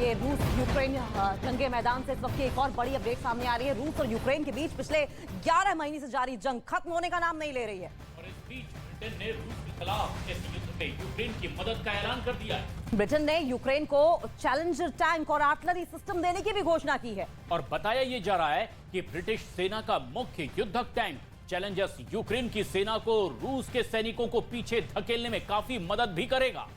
ये रूस यूक्रेन जंगे मैदान से इस वक्त की एक और बड़ी अपडेट सामने आ रही है। रूस और यूक्रेन के बीच पिछले 11 महीने से जारी जंग खत्म होने का नाम नहीं ले रही है। और इस बीच ब्रिटेन ने रूस के खिलाफ इस युद्ध में यूक्रेन की मदद का ऐलान कर दिया है। ब्रिटेन ने यूक्रेन को चैलेंजर टैंक और आर्टिलरी सिस्टम देने की भी घोषणा की है। और बताया ये जा रहा है कि ब्रिटिश सेना का मुख्य युद्धक टैंक चैलेंजर्स यूक्रेन की सेना को रूस के सैनिकों को पीछे धकेलने में काफी मदद भी करेगा।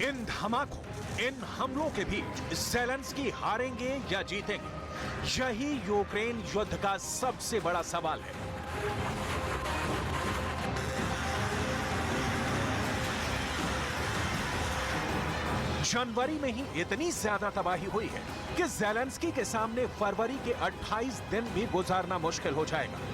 इन धमाकों, इन हमलों के बीच ज़ेलेंस्की हारेंगे या जीतेंगे, यही यूक्रेन युद्ध का सबसे बड़ा सवाल है। जनवरी में ही इतनी ज्यादा तबाही हुई है कि ज़ेलेंस्की के सामने फरवरी के 28 दिन भी गुजारना मुश्किल हो जाएगा।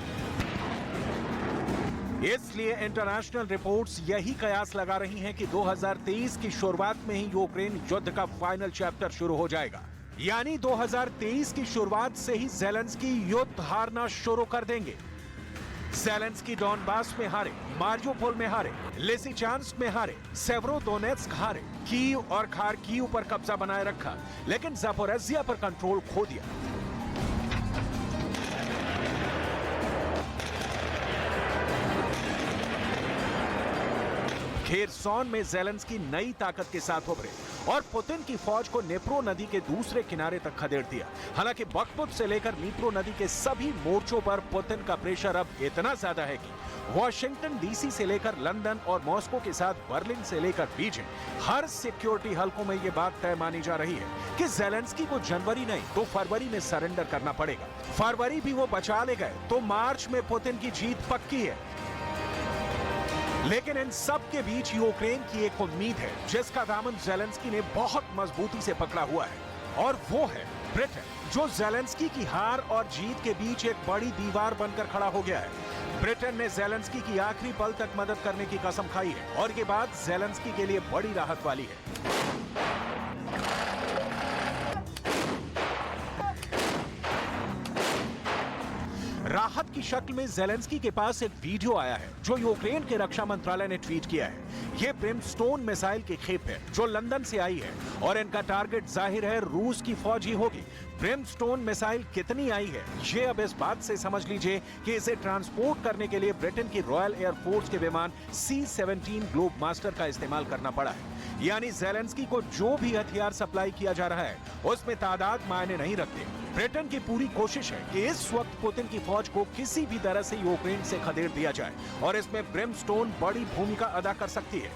इसलिए इंटरनेशनल रिपोर्ट्स यही कयास लगा रही हैं कि 2023 की शुरुआत में ही यूक्रेन युद्ध का फाइनल चैप्टर शुरू हो जाएगा। यानी 2023 की शुरुआत से ही ज़ेलेंस्की युद्ध हारना शुरू कर देंगे। ज़ेलेंस्की डॉनबास में हारे, मारियोपोल में हारे, लिसिचांस्क में हारे, सेवेरोडोनेत्स्क हारे, कीव और खार्किव पर कब्जा बनाए रखा, लेकिन ज़ापोरिज़िया पर कंट्रोल खो दिया। खेरसॉन में ज़ेलेंस्की नई ताकत के साथ उभरे और पुतिन की फौज को नेप्रो नदी के दूसरे किनारे तक खदेड़ दिया। हालांकि बख्मुत से लेकर नीप्रो नदी के सभी मोर्चों पर पुतिन का प्रेशर अब इतना ज्यादा है कि वॉशिंगटन डीसी से लेकर लंदन और मॉस्को के साथ बर्लिन से लेकर बीजिंग, हर सिक्योरिटी हलकों में ये बात तय मानी जा रही है कि ज़ेलेंस्की को जनवरी नहीं तो फरवरी में सरेंडर करना पड़ेगा। फरवरी भी वो बचा ले गए तो मार्च में पुतिन की जीत पक्की है। लेकिन इन सब के बीच यूक्रेन की एक उम्मीद है जिसका दामन ज़ेलेंस्की ने बहुत मजबूती से पकड़ा हुआ है, और वो है ब्रिटेन, जो ज़ेलेंस्की की हार और जीत के बीच एक बड़ी दीवार बनकर खड़ा हो गया है। ब्रिटेन ने ज़ेलेंस्की की आखिरी पल तक मदद करने की कसम खाई है और ये बात ज़ेलेंस्की के लिए बड़ी राहत वाली है। राहत की शक्ल में ज़ेलेंस्की के पास एक वीडियो आया है जो यूक्रेन के रक्षा मंत्रालय ने ट्वीट किया है। ये ब्रिमस्टोन मिसाइल की खेप है जो लंदन से आई है और इनका टारगेट जाहिर है रूस की फौज ही होगी। ब्रिमस्टोन मिसाइल कितनी आई है ये अब इस बात से समझ लीजिए कि इसे ट्रांसपोर्ट करने के लिए ब्रिटेन की रॉयल एयरफोर्स के विमान C-17 ग्लोब मास्टर का इस्तेमाल करना पड़ा है। यानी ज़ेलेंस्की को जो भी हथियार सप्लाई किया जा रहा है उसमें तादाद मायने नहीं रखते। ब्रिटेन की पूरी कोशिश है कि इस वक्त पुतिन की फौज को किसी भी तरह से यूक्रेन से खदेड़ दिया जाए और इसमें ब्रिमस्टोन बड़ी भूमिका अदा कर सकती है।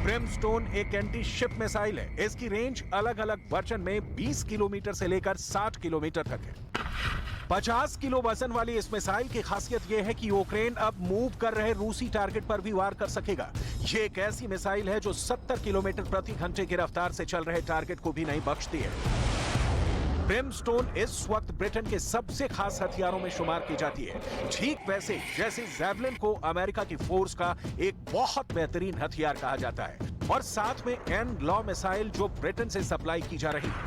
ब्रिमस्टोन एक एंटी शिप मिसाइल है। इसकी रेंज अलग अलग वर्जन में 20 किलोमीटर से लेकर 60 किलोमीटर तक है। 50 किलो वजन वाली इस मिसाइल की खासियत यह है कि यूक्रेन अब मूव कर रहे रूसी टारगेट पर भी वार कर सकेगा। ये एक ऐसी मिसाइल है जो 70 किलोमीटर प्रति घंटे की रफ्तार से चल रहे टारगेट को भी नहीं बख्शती है। ब्रिमस्टोन इस वक्त ब्रिटेन के सबसे खास हथियारों में शुमार की जाती है, ठीक वैसे जैसे ज़ैवलिन को अमेरिका की फोर्स का एक बहुत बेहतरीन हथियार कहा जाता है, और साथ में एन-लॉ मिसाइल जो ब्रिटेन से सप्लाई की जा रही है।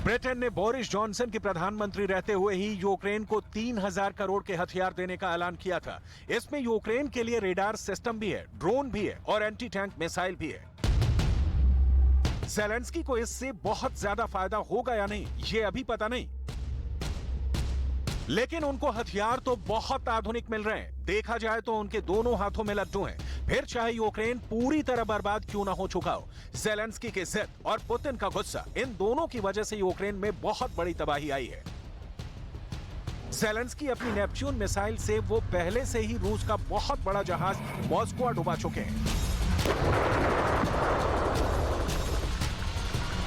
ब्रिटेन ने बोरिस जॉनसन के प्रधानमंत्री रहते हुए ही यूक्रेन को 3000 करोड़ के हथियार देने का ऐलान किया था। इसमें यूक्रेन के लिए रेडार सिस्टम भी है, ड्रोन भी है और एंटी टैंक मिसाइल भी है। ज़ेलेंस्की को इससे बहुत ज्यादा फायदा होगा या नहीं ये अभी पता नहीं, लेकिन उनको हथियार तो बहुत आधुनिक मिल रहे हैं। देखा जाए तो उनके दोनों हाथों में लड्डू हैं। फिर चाहे यूक्रेन पूरी तरह बर्बाद क्यों ना हो चुका हो, ज़ेलेंस्की की जिद और पुतिन का गुस्सा, इन दोनों की वजह से यूक्रेन में बहुत बड़ी तबाही आई है। ज़ेलेंस्की अपनी नेपच्यून मिसाइल से वो पहले से ही रूस का बहुत बड़ा जहाज मॉस्को डुबा चुके हैं।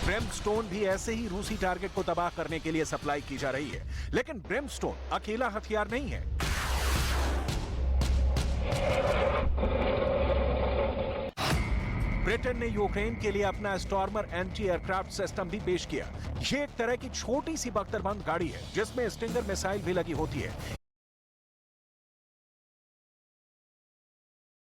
ब्रिमस्टोन भी ऐसे ही रूसी टारगेट को तबाह करने के लिए सप्लाई की जा रही है, लेकिन ब्रिमस्टोन अकेला हथियार नहीं है। ब्रिटेन ने यूक्रेन के लिए अपना स्टॉर्मर एंटी एयरक्राफ्ट सिस्टम भी पेश किया। ये एक तरह की छोटी सी बख्तरबंद गाड़ी है जिसमें स्टिंगर मिसाइल भी लगी होती है।